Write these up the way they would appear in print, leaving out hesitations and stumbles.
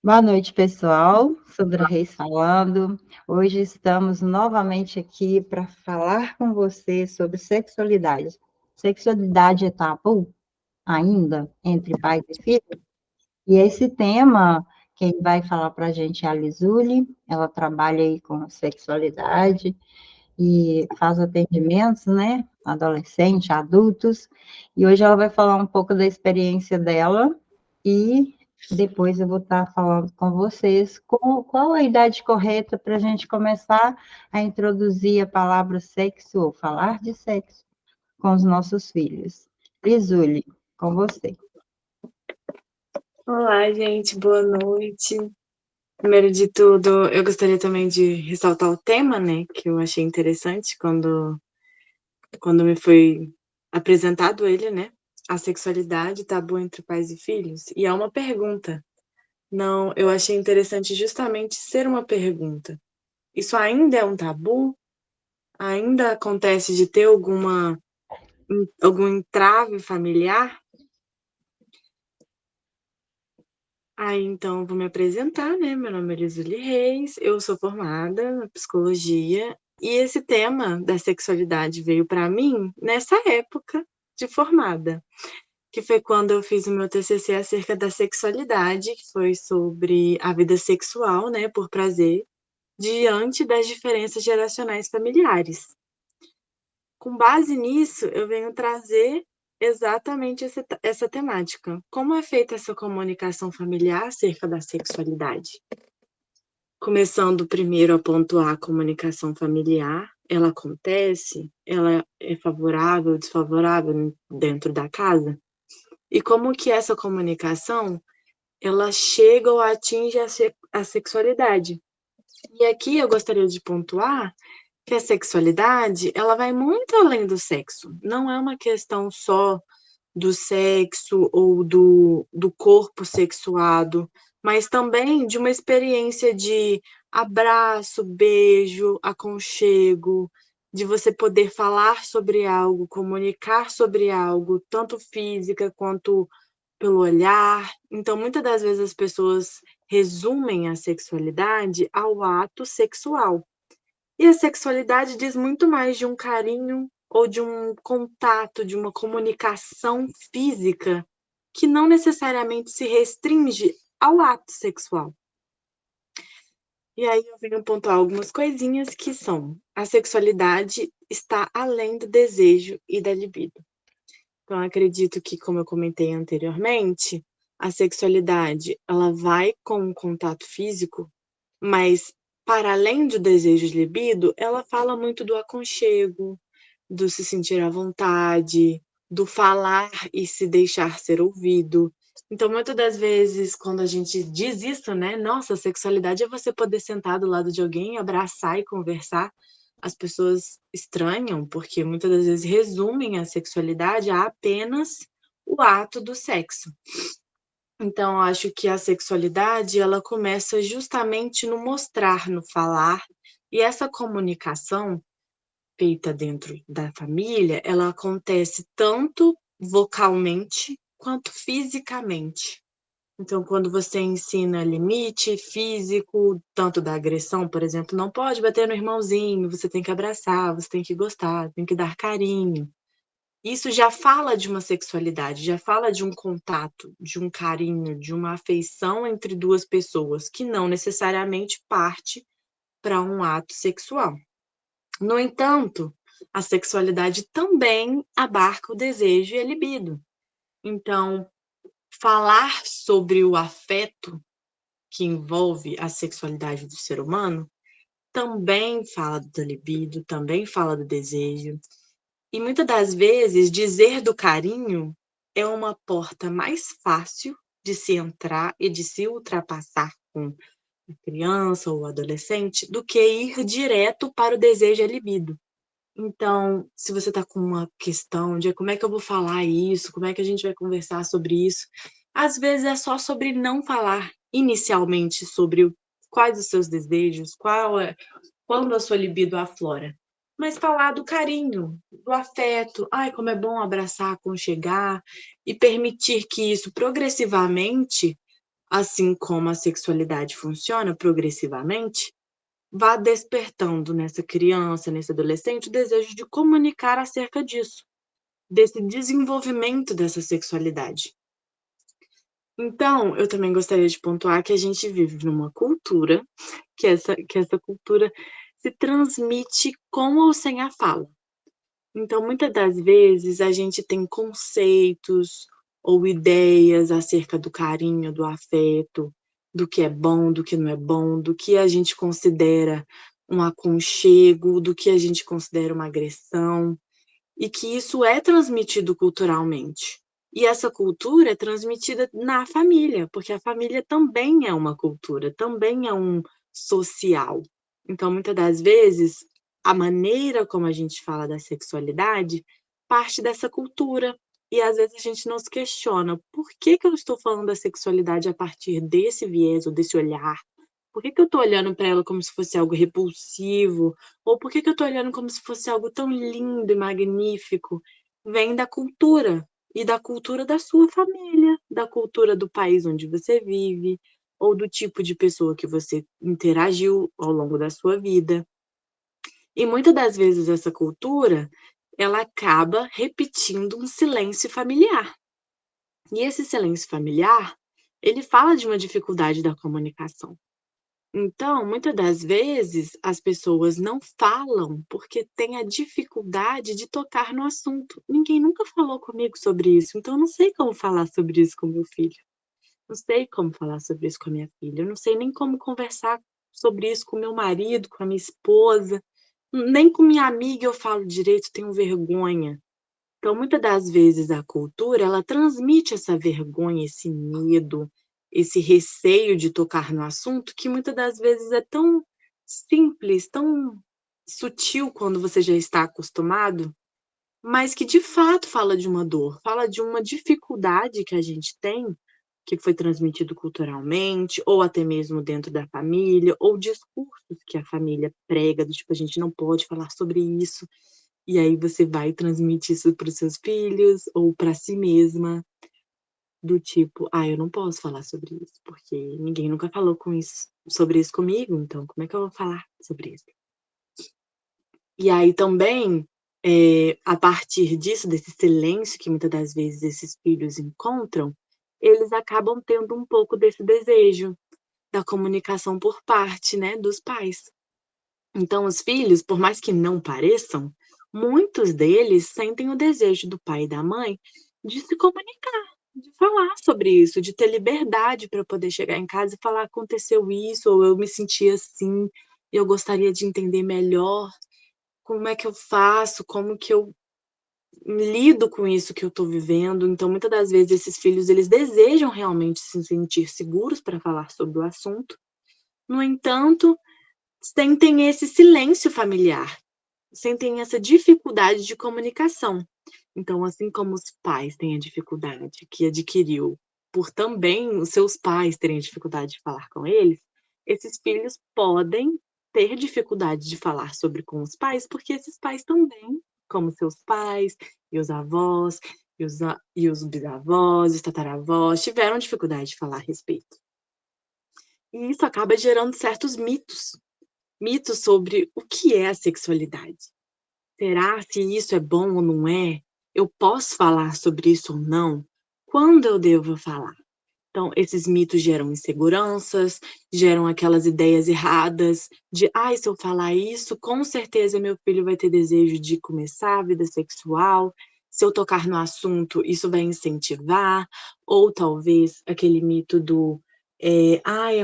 Boa noite, pessoal. Sandra Reis falando. Hoje estamos novamente aqui para falar com você sobre sexualidade. Sexualidade é tabu ainda entre pais e filhos? E esse tema, quem vai falar para a gente é a Lizuli. Ela trabalha aí com sexualidade e faz atendimentos, né? Adolescentes, adultos. E hoje ela vai falar um pouco da experiência dela e depois eu vou estar falando com vocês qual a idade correta para a gente começar a introduzir a palavra sexo, ou falar de sexo, com os nossos filhos. Lisuli, com você. Olá, gente, boa noite. Primeiro de tudo, eu gostaria também de ressaltar o tema, né, que eu achei interessante quando me foi apresentado ele, né, a sexualidade tabu entre pais e filhos. E é uma pergunta. Não, eu achei interessante justamente ser uma pergunta. Isso ainda é um tabu? Ainda acontece de ter algum entrave familiar? Aí, então, eu vou me apresentar, né? Meu nome é Lisuli Reis, eu sou formada na psicologia e esse tema da sexualidade veio para mim nessa época de formada, que foi quando eu fiz o meu TCC acerca da sexualidade, que foi sobre a vida sexual, né, por prazer, diante das diferenças geracionais familiares. Com base nisso, eu venho trazer exatamente essa temática. Como é feita essa comunicação familiar acerca da sexualidade? Começando primeiro a pontuar a comunicação familiar, ela acontece, ela é favorável ou desfavorável dentro da casa? E como que essa comunicação, ela chega ou atinge a sexualidade? E aqui eu gostaria de pontuar que a sexualidade, ela vai muito além do sexo. Não é uma questão só do sexo ou do corpo sexuado, mas também de uma experiência de abraço, beijo, aconchego, de você poder falar sobre algo, comunicar sobre algo, tanto física quanto pelo olhar. Então, muitas das vezes as pessoas resumem a sexualidade ao ato sexual. E a sexualidade diz muito mais de um carinho ou de um contato, de uma comunicação física que não necessariamente se restringe ao ato sexual. E aí eu venho pontuar algumas coisinhas que são: a sexualidade está além do desejo e da libido. Então, acredito que, como eu comentei anteriormente, a sexualidade ela vai com um contato físico, mas para além do desejo de libido, ela fala muito do aconchego, do se sentir à vontade, do falar e se deixar ser ouvido. Então, muitas das vezes, quando a gente diz isso, né? Nossa, sexualidade é você poder sentar do lado de alguém, abraçar e conversar. As pessoas estranham, porque muitas das vezes resumem a sexualidade a apenas o ato do sexo. Então, acho que a sexualidade, ela começa justamente no mostrar, no falar, e essa comunicação feita dentro da família, ela acontece tanto vocalmente quanto fisicamente. Então, quando você ensina limite físico, tanto da agressão, por exemplo, não pode bater no irmãozinho, você tem que abraçar, você tem que gostar, tem que dar carinho. Isso já fala de uma sexualidade, já fala de um contato, de um carinho, de uma afeição entre duas pessoas, que não necessariamente parte para um ato sexual. No entanto, a sexualidade também abarca o desejo e a libido. Então, falar sobre o afeto que envolve a sexualidade do ser humano também fala da libido, também fala do desejo. E muitas das vezes, dizer do carinho é uma porta mais fácil de se entrar e de se ultrapassar com a criança ou o adolescente do que ir direto para o desejo e a libido. Então, se você está com uma questão de como é que eu vou falar isso, como é que a gente vai conversar sobre isso, às vezes é só sobre não falar inicialmente sobre quais os seus desejos, quando a sua libido aflora, mas falar do carinho, do afeto, ai, como é bom abraçar, aconchegar, e permitir que isso progressivamente assim como a sexualidade funciona progressivamente, vá despertando nessa criança, nesse adolescente, o desejo de comunicar acerca disso, desse desenvolvimento dessa sexualidade. Então, eu também gostaria de pontuar que a gente vive numa cultura que essa cultura se transmite com ou sem a fala. Então, muitas das vezes, a gente tem conceitos ou ideias acerca do carinho, do afeto, do que é bom, do que não é bom, do que a gente considera um aconchego, do que a gente considera uma agressão, e que isso é transmitido culturalmente. E essa cultura é transmitida na família, porque a família também é uma cultura, também é um social. Então, muitas das vezes, a maneira como a gente fala da sexualidade parte dessa cultura. E às vezes a gente não se questiona por que que eu estou falando da sexualidade a partir desse viés ou desse olhar? Por que que eu tô olhando para ela como se fosse algo repulsivo? Ou por que que eu tô olhando como se fosse algo tão lindo e magnífico? Vem da cultura, e da cultura da sua família, da cultura do país onde você vive, ou do tipo de pessoa que você interagiu ao longo da sua vida. E muitas das vezes essa cultura, ela acaba repetindo um silêncio familiar. E esse silêncio familiar, ele fala de uma dificuldade da comunicação. Então, muitas das vezes, as pessoas não falam porque têm a dificuldade de tocar no assunto. Ninguém nunca falou comigo sobre isso, então eu não sei como falar sobre isso com meu filho. Não sei como falar sobre isso com a minha filha. Eu não sei nem como conversar sobre isso com meu marido, com a minha esposa. Nem com minha amiga eu falo direito, tenho vergonha. Então, muitas das vezes a cultura, ela transmite essa vergonha, esse medo, esse receio de tocar no assunto, que muitas das vezes é tão simples, tão sutil quando você já está acostumado, mas que de fato fala de uma dor, fala de uma dificuldade que a gente tem, que foi transmitido culturalmente, ou até mesmo dentro da família, ou discursos que a família prega, do tipo, a gente não pode falar sobre isso. E aí você vai transmitir isso para os seus filhos ou para si mesma, do tipo: "Ah, eu não posso falar sobre isso, porque ninguém nunca falou sobre isso comigo, então como é que eu vou falar sobre isso?". E aí também, a partir disso, desse silêncio que muitas das vezes esses filhos encontram, eles acabam tendo um pouco desse desejo da comunicação por parte, né, dos pais. Então os filhos, por mais que não pareçam, muitos deles sentem o desejo do pai e da mãe de se comunicar, de falar sobre isso, de ter liberdade para poder chegar em casa e falar: "Aconteceu isso", ou "Eu me senti assim, eu gostaria de entender melhor como é que eu faço, como que eu lido com isso que eu estou vivendo". Então, muitas das vezes esses filhos, eles desejam realmente se sentir seguros para falar sobre o assunto, no entanto, sentem esse silêncio familiar, sentem essa dificuldade de comunicação. Então, assim como os pais têm a dificuldade que adquiriu por também os seus pais terem dificuldade de falar com eles, esses filhos podem ter dificuldade de falar sobre com os pais, porque esses pais também, como seus pais e os avós e os bisavós, os tataravós, tiveram dificuldade de falar a respeito. E isso acaba gerando certos mitos sobre o que é a sexualidade. Será se isso é bom ou não é? Eu posso falar sobre isso ou não? Quando eu devo falar? Então, esses mitos geram inseguranças, geram aquelas ideias erradas de: "Ai, se eu falar isso, com certeza meu filho vai ter desejo de começar a vida sexual. Se eu tocar no assunto, isso vai incentivar". Ou talvez aquele mito do, "Ai,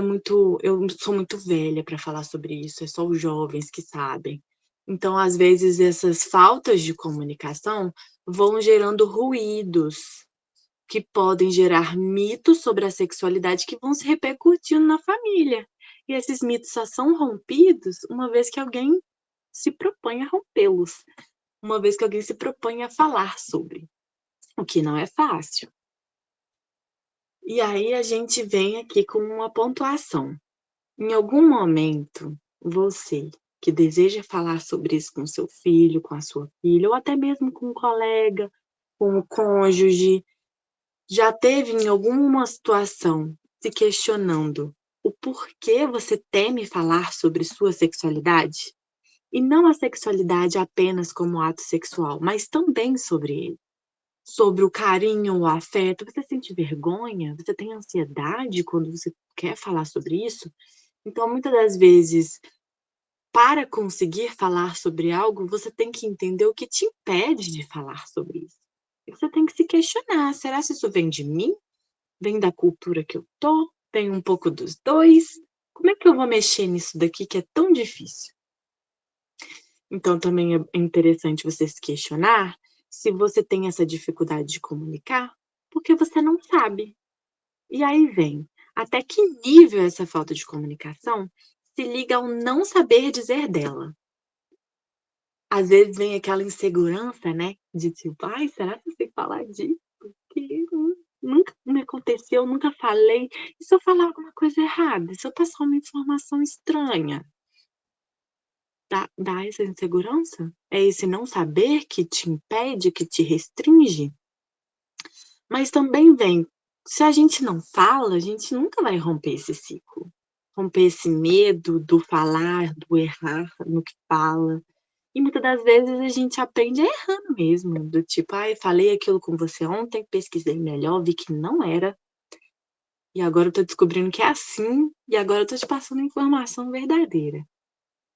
eu sou muito velha para falar sobre isso, é só os jovens que sabem". Então, às vezes, essas faltas de comunicação vão gerando ruídos que podem gerar mitos sobre a sexualidade que vão se repercutindo na família. E esses mitos só são rompidos uma vez que alguém se propõe a rompê-los, uma vez que alguém se propõe a falar sobre, o que não é fácil. E aí a gente vem aqui com uma pontuação. Em algum momento, você que deseja falar sobre isso com seu filho, com a sua filha, ou até mesmo com um colega, com o cônjuge, já teve em alguma situação se questionando o porquê você teme falar sobre sua sexualidade? E não a sexualidade apenas como ato sexual, mas também sobre ele. Sobre o carinho, o afeto. Você sente vergonha? Você tem ansiedade quando você quer falar sobre isso? Então, muitas das vezes, para conseguir falar sobre algo, você tem que entender o que te impede de falar sobre isso. E você tem que se questionar: será que isso vem de mim? Vem da cultura que eu tô? Vem um pouco dos dois? Como é que eu vou mexer nisso daqui que é tão difícil? Então, também é interessante você se questionar se você tem essa dificuldade de comunicar, porque você não sabe. E aí vem, até que nível essa falta de comunicação se liga ao não saber dizer dela? Às vezes vem aquela insegurança, né, de tipo: "Ai, será que eu sei falar disso? Porque nunca me aconteceu, nunca falei. E se eu falar alguma coisa errada? E se eu passar uma informação estranha?". Dá essa insegurança? É esse não saber que te impede, que te restringe? Mas também vem, se a gente não fala, a gente nunca vai romper esse ciclo. Romper esse medo do falar, do errar no que fala. E muitas das vezes a gente aprende errando mesmo, do tipo: "Ai, falei aquilo com você ontem, pesquisei melhor, vi que não era, e agora eu tô descobrindo que é assim, e agora eu tô te passando a informação verdadeira".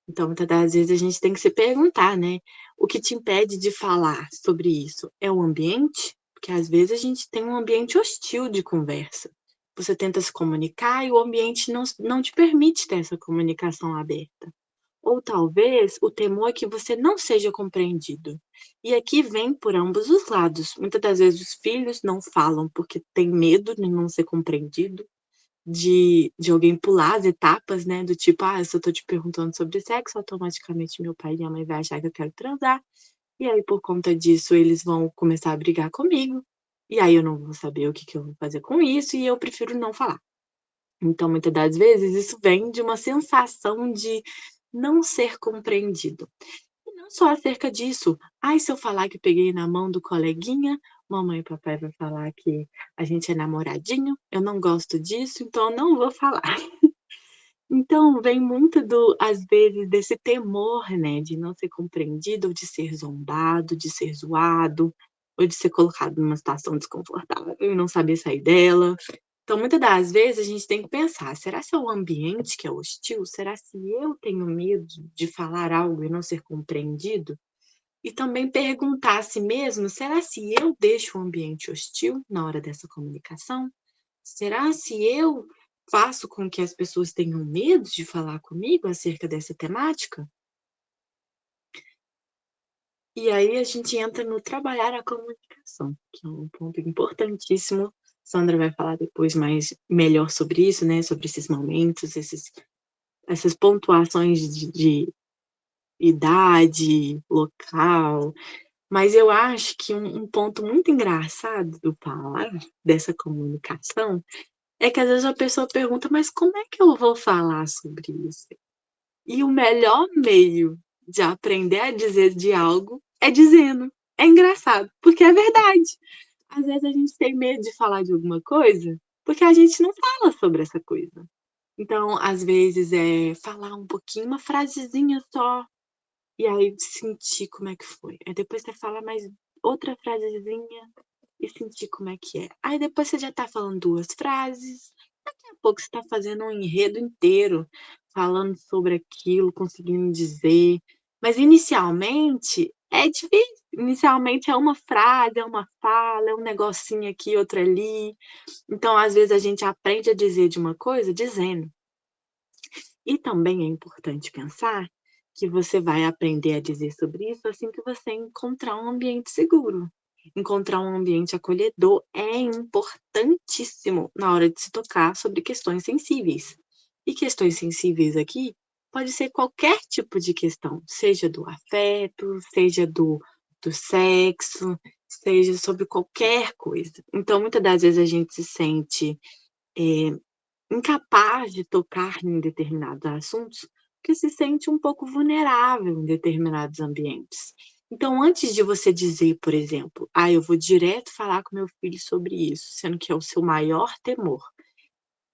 Então, muitas das vezes a gente tem que se perguntar, né, o que te impede de falar sobre isso? É o ambiente? Porque às vezes a gente tem um ambiente hostil de conversa. Você tenta se comunicar e o ambiente não te permite ter essa comunicação aberta. Ou talvez o temor é que você não seja compreendido. E aqui vem por ambos os lados. Muitas das vezes os filhos não falam porque têm medo de não ser compreendido, de alguém pular as etapas, né, do tipo: "Ah, se eu tô te perguntando sobre sexo, automaticamente meu pai e minha mãe vai achar que eu quero transar, e aí por conta disso eles vão começar a brigar comigo, e aí eu não vou saber o que que eu vou fazer com isso e eu prefiro não falar". Então, muitas das vezes isso vem de uma sensação de não ser compreendido. E não só acerca disso. "Ai, se eu falar que peguei na mão do coleguinha, mamãe e papai vai falar que a gente é namoradinho, eu não gosto disso, então eu não vou falar". Então vem muito às vezes, desse temor, né, de não ser compreendido, ou de ser zombado, de ser zoado, ou de ser colocado numa situação desconfortável e não saber sair dela. Então, muitas das vezes, a gente tem que pensar: "Será se é o ambiente que é hostil? Será se eu tenho medo de falar algo e não ser compreendido?". E também perguntar a si mesmo: "Será se eu deixo o ambiente hostil na hora dessa comunicação? Será se eu faço com que as pessoas tenham medo de falar comigo acerca dessa temática?". E aí a gente entra no trabalhar a comunicação, que é um ponto importantíssimo. Sandra vai falar depois mais melhor sobre isso, né, sobre esses momentos, essas pontuações de idade, local. Mas eu acho que um ponto muito engraçado do falar, dessa comunicação, é que às vezes a pessoa pergunta: "Mas como é que eu vou falar sobre isso?". E o melhor meio de aprender a dizer de algo é dizendo. É engraçado, porque é verdade. Às vezes a gente tem medo de falar de alguma coisa, porque a gente não fala sobre essa coisa. Então, às vezes, é falar um pouquinho, uma frasezinha só, e aí sentir como é que foi. Aí depois você fala mais outra frasezinha e sentir como é que é. Aí depois você já tá falando 2 frases, daqui a pouco você tá fazendo um enredo inteiro, falando sobre aquilo, conseguindo dizer. Mas inicialmente é difícil. Inicialmente é uma frase, é uma fala, é um negocinho aqui, outro ali. Então, às vezes, a gente aprende a dizer de uma coisa dizendo. E também é importante pensar que você vai aprender a dizer sobre isso assim que você encontrar um ambiente seguro. Encontrar um ambiente acolhedor é importantíssimo na hora de se tocar sobre questões sensíveis. E questões sensíveis aqui pode ser qualquer tipo de questão, seja do afeto, seja do sexo, seja sobre qualquer coisa. Então, muitas das vezes a gente se sente eh, incapaz de tocar em determinados assuntos, porque se sente um pouco vulnerável em determinados ambientes. Então, antes de você dizer, por exemplo: "Ah, eu vou direto falar com meu filho sobre isso", sendo que é o seu maior temor,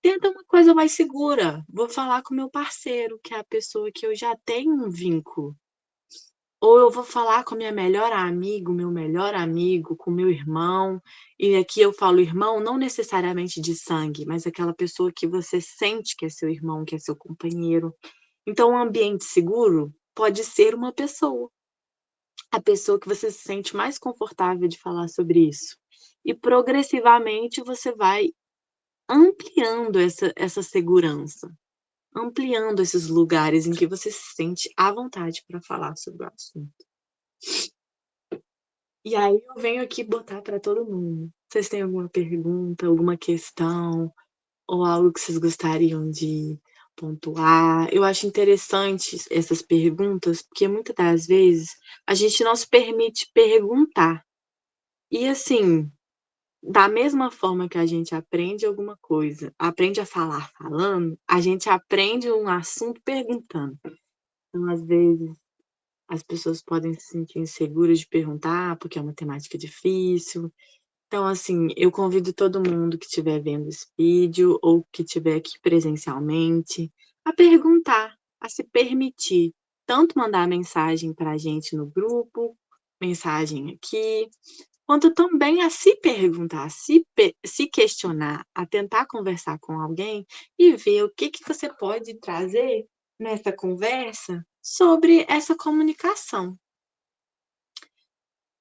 Tenta uma coisa mais segura. Vou falar com meu parceiro, que é a pessoa que eu já tenho um vínculo. Ou eu vou falar com a minha melhor amiga, o meu melhor amigo, com meu irmão. E aqui eu falo irmão, não necessariamente de sangue, mas aquela pessoa que você sente que é seu irmão, que é seu companheiro. Então, um ambiente seguro pode ser uma pessoa, a pessoa que você se sente mais confortável de falar sobre isso. E progressivamente você vai ampliando essa segurança, ampliando esses lugares em que você se sente à vontade para falar sobre o assunto. E aí eu venho aqui botar para todo mundo. Vocês têm alguma pergunta, alguma questão, ou algo que vocês gostariam de pontuar? Eu acho interessante essas perguntas, porque muitas das vezes a gente não se permite perguntar. E assim, da mesma forma que a gente aprende alguma coisa, aprende a falar falando, a gente aprende um assunto perguntando. Então, às vezes, as pessoas podem se sentir inseguras de perguntar, porque é uma temática difícil. Então, assim, eu convido todo mundo que estiver vendo esse vídeo ou que estiver aqui presencialmente a perguntar, a se permitir tanto mandar mensagem para a gente no grupo, mensagem aqui, quanto também a se perguntar, se questionar, a tentar conversar com alguém e ver o que você pode trazer nessa conversa sobre essa comunicação.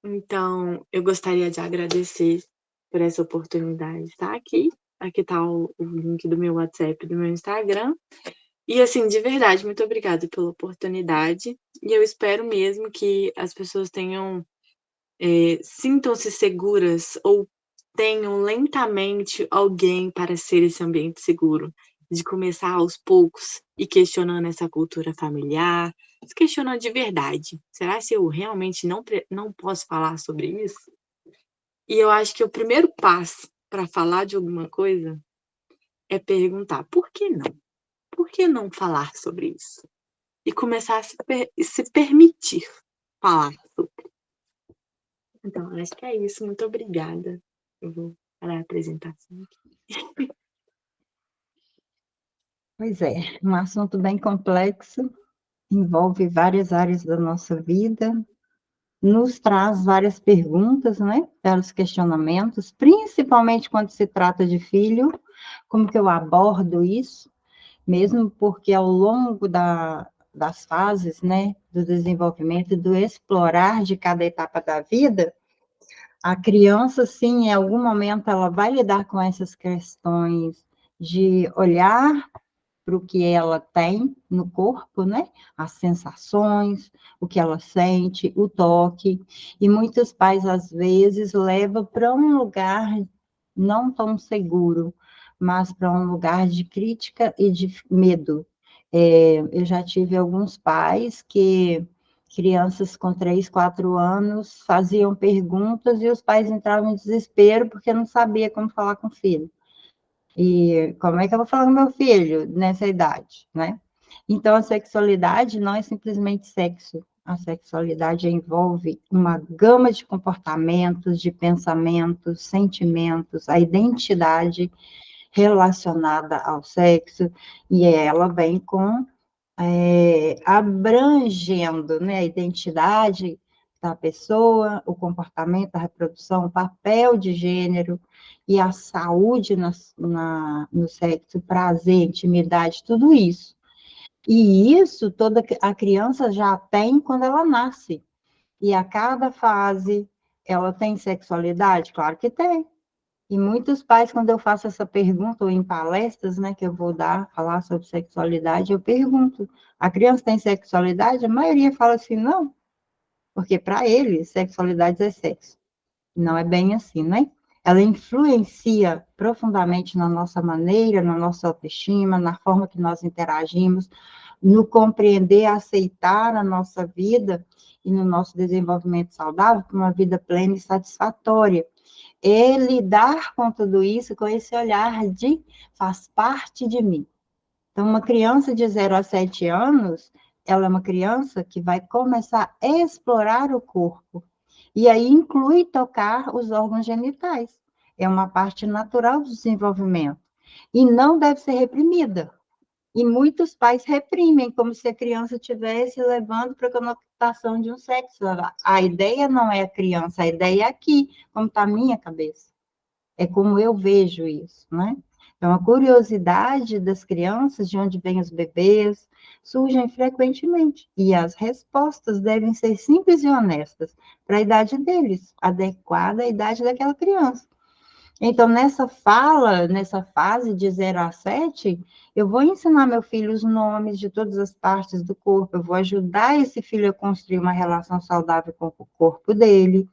Então, eu gostaria de agradecer por essa oportunidade de estar aqui. Aqui está o link do meu WhatsApp e do meu Instagram. E, assim, de verdade, muito obrigada pela oportunidade. E eu espero mesmo que as pessoas sintam-se seguras ou tenham lentamente alguém para ser esse ambiente seguro. De começar aos poucos e questionando essa cultura familiar, se questionando de verdade. Será que eu realmente não posso falar sobre isso? E eu acho que o primeiro passo para falar de alguma coisa é perguntar: "Por que não? Por que não falar sobre isso?" E começar a se permitir falar sobre. Então, acho que é isso. Muito obrigada. Eu vou parar a apresentação aqui. Pois é, um assunto bem complexo, envolve várias áreas da nossa vida, nos traz várias perguntas, né? Vários questionamentos, principalmente quando se trata de filho, como que eu abordo isso, mesmo porque ao longo das fases, né, do desenvolvimento, do explorar de cada etapa da vida, a criança, sim, em algum momento, ela vai lidar com essas questões de olhar para o que ela tem no corpo, né? As sensações, o que ela sente, o toque. E muitos pais, às vezes, levam para um lugar não tão seguro, mas para um lugar de crítica e de medo. Eu já tive alguns pais que crianças com 3, 4 anos faziam perguntas e os pais entravam em desespero porque não sabia como falar com o filho. E como é que eu vou falar com meu filho nessa idade, né? Então, a sexualidade não é simplesmente sexo. A sexualidade envolve uma gama de comportamentos, de pensamentos, sentimentos, a identidade relacionada ao sexo, e ela vem abrangendo, né, a identidade da pessoa, o comportamento, a reprodução, o papel de gênero e a saúde no sexo, prazer, intimidade, tudo isso. E isso toda a criança já tem quando ela nasce. E a cada fase, ela tem sexualidade? Claro que tem. E muitos pais, quando eu faço essa pergunta, ou em palestras, né, que eu vou falar sobre sexualidade, eu pergunto, a criança tem sexualidade? A maioria fala assim, não, porque para eles, sexualidade é sexo. Não é bem assim, né? Ela influencia profundamente na nossa maneira, na nossa autoestima, na forma que nós interagimos, no compreender, aceitar a nossa vida e no nosso desenvolvimento saudável, para uma vida plena e satisfatória. É lidar com tudo isso com esse olhar de faz parte de mim. Então, uma criança de 0 a 7 anos, ela é uma criança que vai começar a explorar o corpo. E aí inclui tocar os órgãos genitais. É uma parte natural do desenvolvimento. e não deve ser reprimida. E muitos pais reprimem, como se a criança estivesse levando para a conotação de um sexo. A ideia não é a criança, a ideia é aqui, como está a minha cabeça. É como eu vejo isso, né? Então, a curiosidade das crianças, de onde vêm os bebês, surgem frequentemente. E as respostas devem ser simples e honestas, para a idade deles, adequada à idade daquela criança. Então, nessa fala, nessa fase de 0 a 7, eu vou ensinar meu filho os nomes de todas as partes do corpo, eu vou ajudar esse filho a construir uma relação saudável com o corpo dele,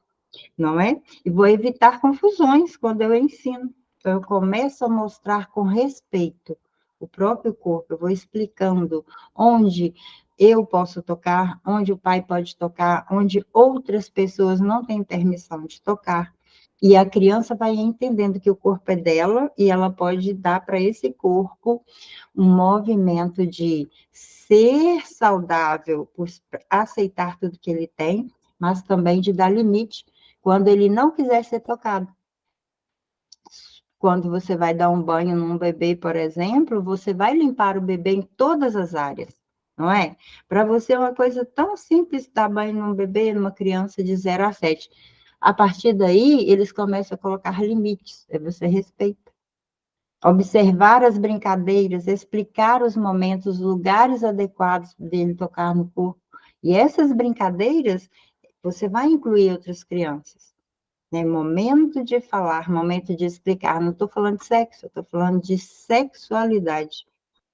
não é? E vou evitar confusões quando eu ensino. Então, eu começo a mostrar com respeito o próprio corpo, eu vou explicando onde eu posso tocar, onde o pai pode tocar, onde outras pessoas não têm permissão de tocar. E a criança vai entendendo que o corpo é dela e ela pode dar para esse corpo um movimento de ser saudável, por aceitar tudo que ele tem, mas também de dar limite quando ele não quiser ser tocado. Quando você vai dar um banho num bebê, por exemplo, você vai limpar o bebê em todas as áreas, não é? Para você é uma coisa tão simples dar banho num bebê, numa criança de 0 a 7. A partir daí, eles começam a colocar limites, você respeita. Observar as brincadeiras, explicar os momentos, os lugares adequados dele tocar no corpo. E essas brincadeiras, você vai incluir outras crianças. Né? Momento de falar, momento de explicar. Não estou falando de sexo, estou falando de sexualidade,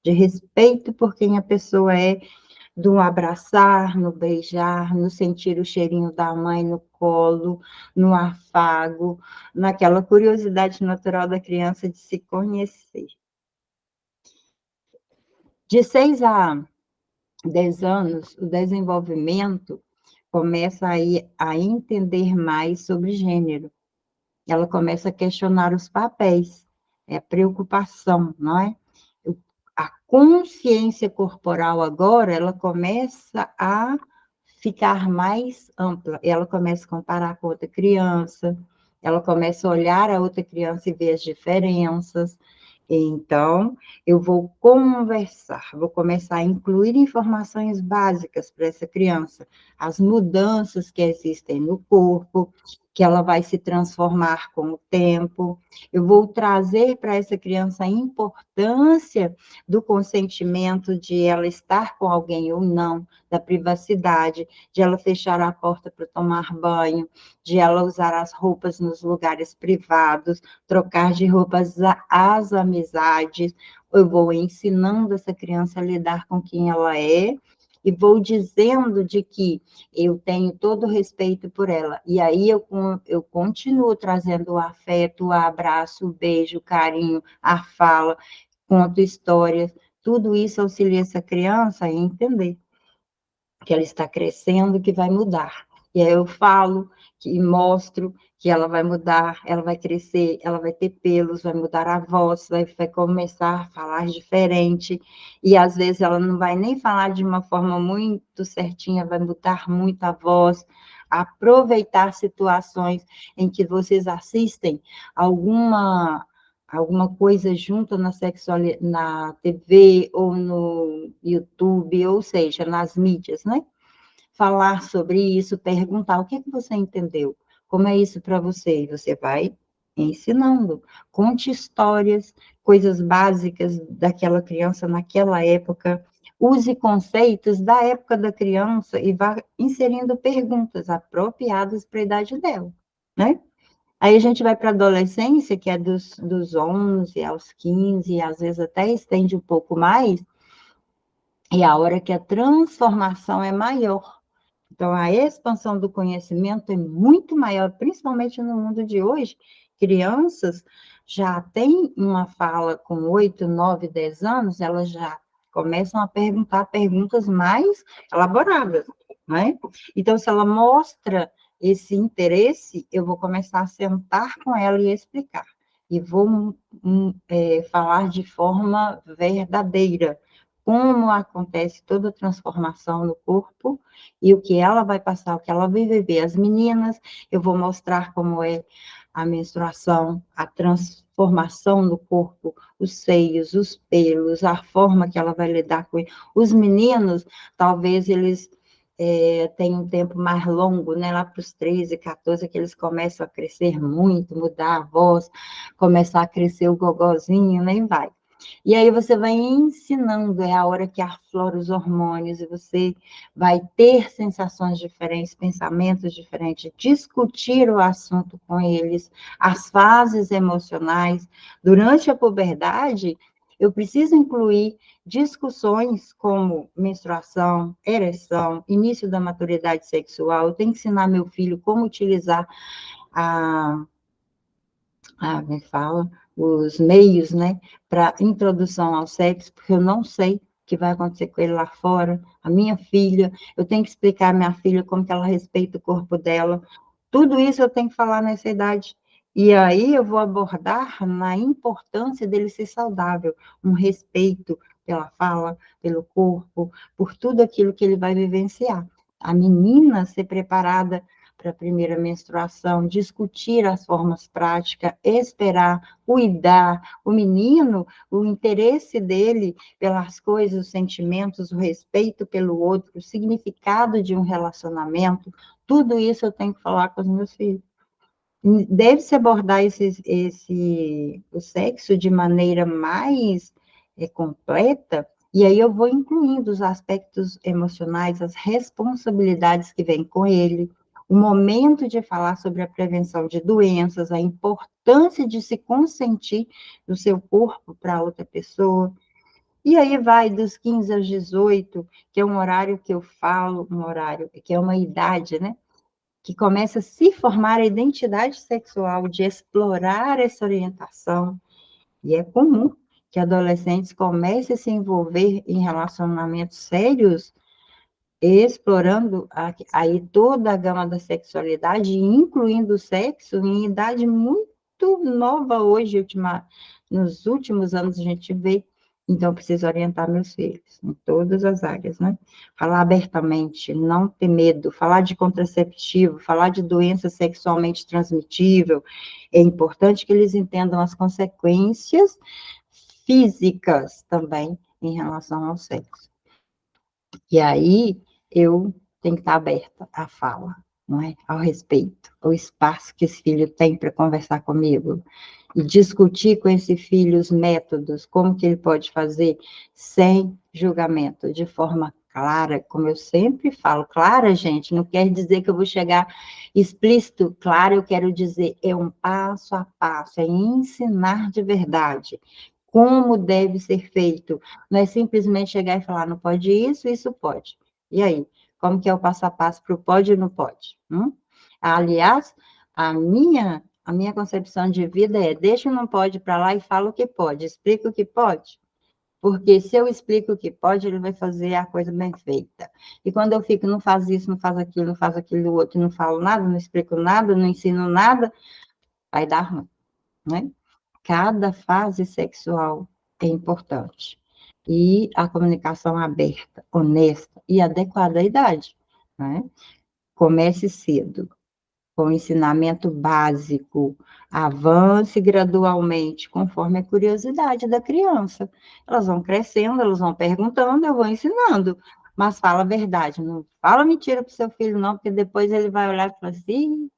de respeito por quem a pessoa é, do abraçar, no beijar, no sentir o cheirinho da mãe no colo, no afago, naquela curiosidade natural da criança de se conhecer. De 6 a 10 anos, o desenvolvimento começa a entender mais sobre gênero. Ela começa a questionar os papéis, é preocupação, não é? A consciência corporal agora, ela começa a ficar mais ampla, ela começa a comparar com outra criança, ela começa a olhar a outra criança e ver as diferenças. Então, eu vou conversar, vou começar a incluir informações básicas para essa criança, as mudanças que existem no corpo, que ela vai se transformar com o tempo. Eu vou trazer para essa criança a importância do consentimento, de ela estar com alguém ou não, da privacidade, de ela fechar a porta para tomar banho, de ela usar as roupas nos lugares privados, trocar de roupas às amizades. Eu vou ensinando essa criança a lidar com quem ela é, e vou dizendo de que eu tenho todo o respeito por ela. E aí eu continuo trazendo o afeto, o abraço, o beijo, o carinho, a fala, conto histórias. Tudo isso auxilia essa criança a entender que ela está crescendo, que vai mudar. E aí eu falo, que mostro que ela vai mudar, ela vai crescer, ela vai ter pelos, vai mudar a voz, vai começar a falar diferente, e às vezes ela não vai nem falar de uma forma muito certinha, vai mudar muito a voz, aproveitar situações em que vocês assistem alguma coisa junto na TV ou no YouTube, ou seja, nas mídias, né? Falar sobre isso, perguntar o que você entendeu, como é isso para você, e você vai ensinando. Conte histórias, coisas básicas daquela criança naquela época, use conceitos da época da criança e vá inserindo perguntas apropriadas para a idade dela, né? Aí a gente vai para a adolescência, que é dos 11 aos 15, e às vezes até estende um pouco mais, e a hora que a transformação é maior. Então, a expansão do conhecimento é muito maior, principalmente no mundo de hoje. Crianças já têm uma fala com 8, 9, 10 anos, elas já começam a perguntar perguntas mais elaboradas, né? Então, se ela mostra esse interesse, eu vou começar a sentar com ela e explicar. E vou falar de forma verdadeira como acontece toda a transformação no corpo e o que ela vai passar, o que ela vai viver. As meninas, eu vou mostrar como é a menstruação, a transformação do corpo, os seios, os pelos, a forma que ela vai lidar com ele. Os meninos, talvez eles tenham um tempo mais longo, né? Lá para os 13, 14, que eles começam a crescer muito, mudar a voz, começar a crescer o gogozinho, nem vai. E aí você vai ensinando, é a hora que aflora os hormônios, e você vai ter sensações diferentes, pensamentos diferentes, discutir o assunto com eles, as fases emocionais. Durante a puberdade, eu preciso incluir discussões como menstruação, ereção, início da maturidade sexual. Eu tenho que ensinar meu filho como utilizar a me fala, os meios, né, para introdução ao sexo, porque eu não sei o que vai acontecer com ele lá fora. A minha filha, eu tenho que explicar à minha filha como que ela respeita o corpo dela. Tudo isso eu tenho que falar nessa idade. E aí eu vou abordar na importância dele ser saudável, um respeito pela fala, pelo corpo, por tudo aquilo que ele vai vivenciar. A menina ser preparada para a primeira menstruação, discutir as formas práticas, esperar, cuidar. O menino, o interesse dele pelas coisas, os sentimentos, o respeito pelo outro, o significado de um relacionamento, tudo isso eu tenho que falar com os meus filhos. Deve-se abordar o sexo de maneira mais completa, e aí eu vou incluindo os aspectos emocionais, as responsabilidades que vêm com ele, o momento de falar sobre a prevenção de doenças, a importância de se consentir do seu corpo para outra pessoa. E aí vai dos 15 aos 18, que é um horário que eu falo, um horário que é uma idade, né? Que começa a se formar a identidade sexual, de explorar essa orientação, e é comum que adolescentes comecem a se envolver em relacionamentos sérios, explorando aí toda a gama da sexualidade, incluindo o sexo em idade muito nova hoje, nos últimos anos a gente vê. Então, preciso orientar meus filhos em todas as áreas, né? Falar abertamente, não ter medo, falar de contraceptivo, falar de doença sexualmente transmitível. É importante que eles entendam as consequências físicas também em relação ao sexo. E aí, eu tenho que estar aberta à fala, não é? Ao respeito, ao espaço que esse filho tem para conversar comigo, e discutir com esse filho os métodos, como que ele pode fazer sem julgamento, de forma clara, como eu sempre falo. Clara, gente, não quer dizer que eu vou chegar explícito. Claro, eu quero dizer, é um passo a passo, é ensinar de verdade como deve ser feito. Não é simplesmente chegar e falar, não pode isso, isso pode. E aí, como que é o passo a passo para o pode e não pode? Aliás, a minha concepção de vida é, deixa o não pode para lá e fala o que pode, explica o que pode. Porque se eu explico o que pode, ele vai fazer a coisa bem feita. E quando eu fico, não faz isso, não faz aquilo outro, não falo nada, não explico nada, não ensino nada, vai dar ruim, né? Cada fase sexual é importante. E a comunicação aberta, honesta e adequada à idade, né? Comece cedo, com ensinamento básico, avance gradualmente, conforme a curiosidade da criança. Elas vão crescendo, elas vão perguntando, eu vou ensinando. Mas fala a verdade, não fala mentira para o seu filho, não, porque depois ele vai olhar e falar assim,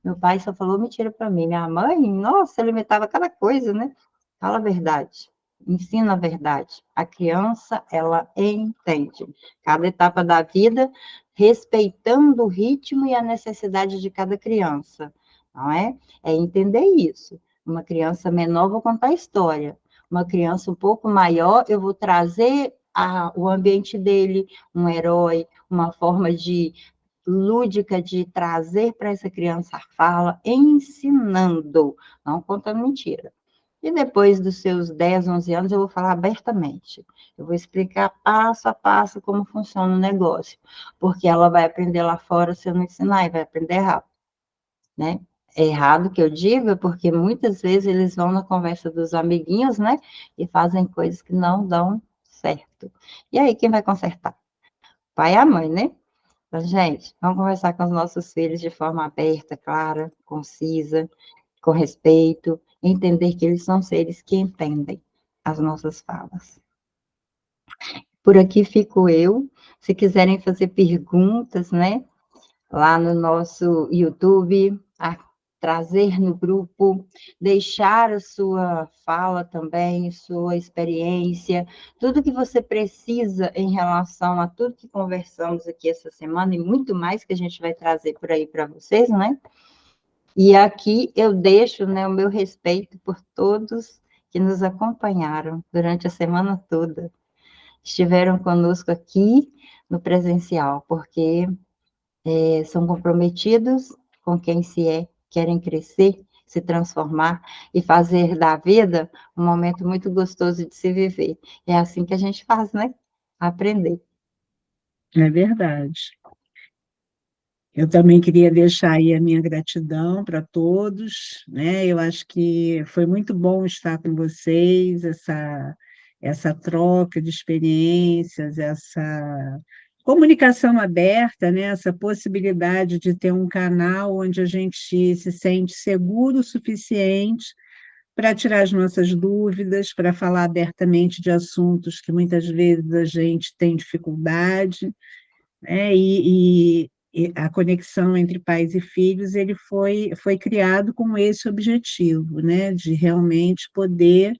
meu pai só falou mentira para mim. Minha mãe, nossa, ele imitava cada coisa, né? Fala a verdade. Ensina a verdade. A criança, ela entende. Cada etapa da vida, respeitando o ritmo e a necessidade de cada criança. Não é? É entender isso. Uma criança menor, vou contar a história. Uma criança um pouco maior, eu vou trazer o ambiente dele, um herói, uma forma de lúdica de trazer para essa criança a fala, ensinando, não contando mentira. E depois dos seus 10, 11 anos, eu vou falar abertamente. Eu vou explicar passo a passo como funciona o negócio, porque ela vai aprender lá fora se eu não ensinar, e vai aprender errado, né? É errado que eu diga, porque muitas vezes eles vão na conversa dos amiguinhos, né? E fazem coisas que não dão certo. E aí, quem vai consertar? O pai e a mãe, né? Então, gente, vamos conversar com os nossos filhos de forma aberta, clara, concisa, com respeito, entender que eles são seres que entendem as nossas falas. Por aqui fico eu. Se quiserem fazer perguntas, né, lá no nosso YouTube, trazer no grupo, deixar a sua fala também, sua experiência, tudo que você precisa em relação a tudo que conversamos aqui essa semana e muito mais que a gente vai trazer por aí para vocês, né? E aqui eu deixo, né, o meu respeito por todos que nos acompanharam durante a semana toda, estiveram conosco aqui no presencial, porque são comprometidos com quem se é, querem crescer, se transformar e fazer da vida um momento muito gostoso de se viver. É assim que a gente faz, né? Aprender. É verdade. Eu também queria deixar aí a minha gratidão para todos, né? Eu acho que foi muito bom estar com vocês, essa troca de experiências, essa comunicação aberta, né? Essa possibilidade de ter um canal onde a gente se sente seguro o suficiente para tirar as nossas dúvidas, para falar abertamente de assuntos que muitas vezes a gente tem dificuldade, né? E a conexão entre pais e filhos ele foi criado com esse objetivo, né? De realmente poder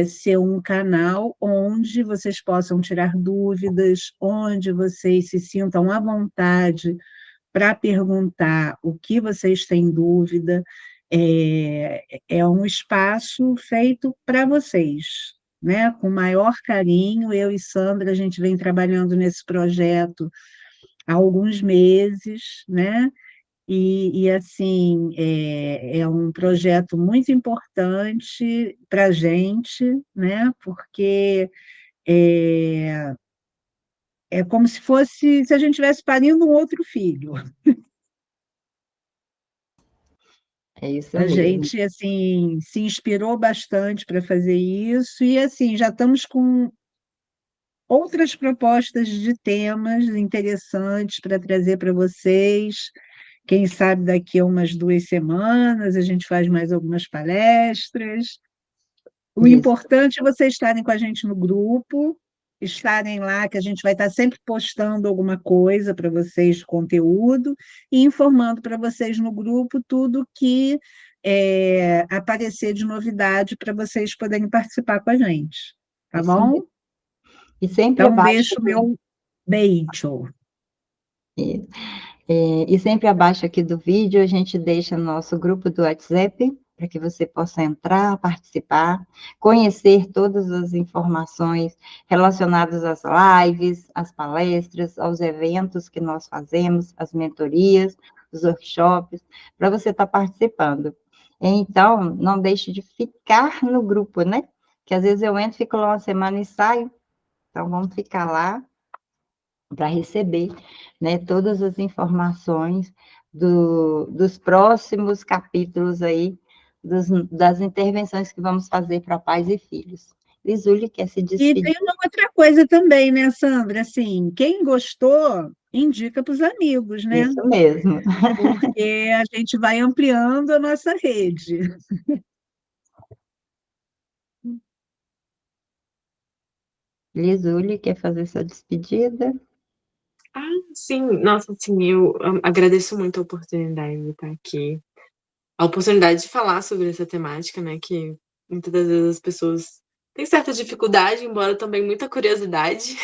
ser um canal onde vocês possam tirar dúvidas, onde vocês se sintam à vontade para perguntar o que vocês têm dúvida. É um espaço feito para vocês, né? Com maior carinho. Eu e Sandra, a gente vem trabalhando nesse projeto há alguns meses, né? Assim, é um projeto muito importante para a gente, né? Porque é como se fosse, se a gente estivesse parindo um outro filho. É isso A mesmo. gente, assim, se inspirou bastante para fazer isso e, assim, já estamos com outras propostas de temas interessantes para trazer para vocês. Quem sabe daqui a umas 2 semanas a gente faz mais algumas palestras. O Isso. importante é vocês estarem com a gente no grupo, estarem lá, que a gente vai estar sempre postando alguma coisa para vocês, conteúdo, e informando para vocês no grupo tudo que aparecer de novidade para vocês poderem participar com a gente. Tá Isso bom? mesmo. E sempre Então, abaixo deixo o do, meu beijo. e sempre abaixo aqui do vídeo a gente deixa nosso grupo do WhatsApp para que você possa entrar, participar, conhecer todas as informações relacionadas às lives, às palestras, aos eventos que nós fazemos, as mentorias, os workshops, para você estar participando. Então, não deixe de ficar no grupo, né? Que às vezes eu entro, fico lá uma semana e saio. Então, vamos ficar lá para receber, né, todas as informações dos próximos capítulos aí, das intervenções que vamos fazer para pais e filhos. Lisúlia quer se E tem despedir. uma outra coisa também, né, Sandra? Assim, quem gostou, indica para os amigos, né? Isso mesmo. Porque a gente vai ampliando a nossa rede. Lisúlia quer fazer sua despedida. Ah, sim, nossa, assim, eu agradeço muito a oportunidade de estar aqui, a oportunidade de falar sobre essa temática, né, que muitas das vezes as pessoas têm certa dificuldade, embora também muita curiosidade.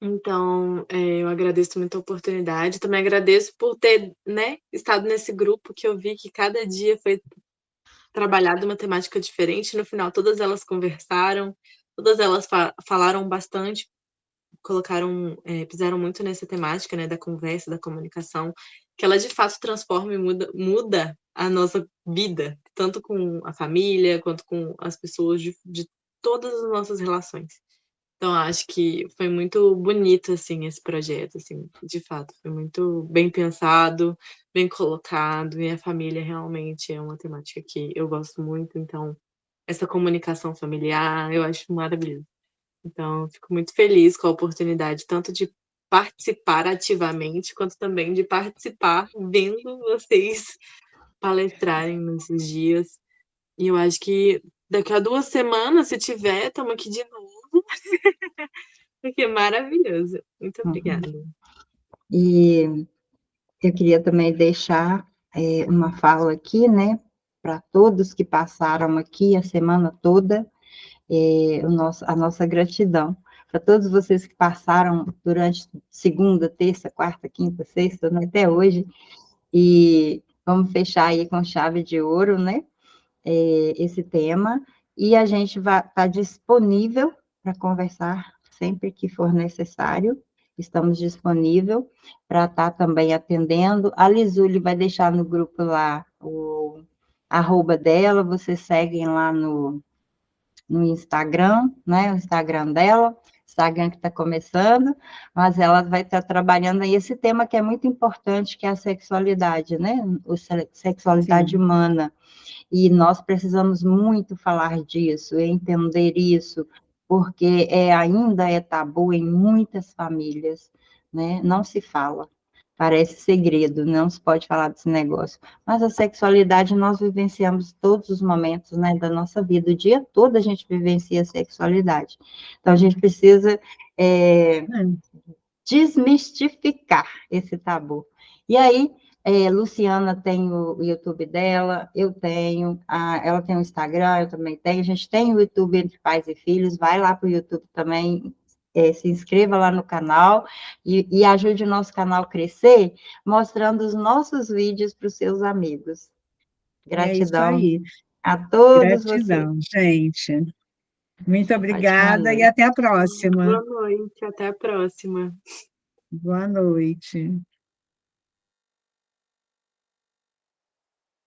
Então, eu agradeço muito a oportunidade, também agradeço por ter, né, estado nesse grupo que eu vi que cada dia foi trabalhado uma temática diferente, no final todas elas conversaram, todas elas falaram bastante, colocaram, pisaram muito nessa temática, né, da conversa, da comunicação, que ela de fato transforma e muda a nossa vida, tanto com a família, quanto com as pessoas de todas as nossas relações. Então acho que foi muito bonito, assim, esse projeto, assim, de fato, foi muito bem pensado, bem colocado, e a família realmente é uma temática que eu gosto muito, então essa comunicação familiar eu acho maravilhoso. Então, eu fico muito feliz com a oportunidade tanto de participar ativamente, quanto também de participar vendo vocês palestrarem nesses dias. E eu acho que daqui a 2 semanas, se tiver, estamos aqui de novo, porque é maravilhoso. Muito obrigada. E eu queria também deixar uma fala aqui, né, para todos que passaram aqui a semana toda, a nossa gratidão. Para todos vocês que passaram durante segunda, terça, quarta, quinta, sexta, né, até hoje, e vamos fechar aí com chave de ouro, né, esse tema, e a gente vai estar disponível para conversar sempre que for necessário. Estamos disponíveis para estar também atendendo. A Lisuli vai deixar no grupo lá o arroba dela, vocês seguem lá no Instagram, né? O Instagram dela, Instagram que está começando, mas ela vai estar trabalhando aí esse tema que é muito importante, que é a sexualidade, né? Sexualidade Sim. humana. E nós precisamos muito falar disso, entender isso, porque ainda é tabu em muitas famílias, né? Não se fala, parece segredo, não se pode falar desse negócio. Mas a sexualidade nós vivenciamos todos os momentos, né, da nossa vida, o dia todo a gente vivencia a sexualidade. Então a gente precisa desmistificar esse tabu. E aí, Luciana tem o YouTube dela, eu tenho, ela tem o Instagram, eu também tenho, a gente tem o YouTube Entre Pais e Filhos, vai lá para o YouTube também, se inscreva lá no canal e ajude o nosso canal a crescer, mostrando os nossos vídeos para os seus amigos. É isso Gratidão aí. a todos vocês. Gratidão, gente. Muito Ótima obrigada e noite. até a próxima. Boa noite, até a próxima. Boa noite.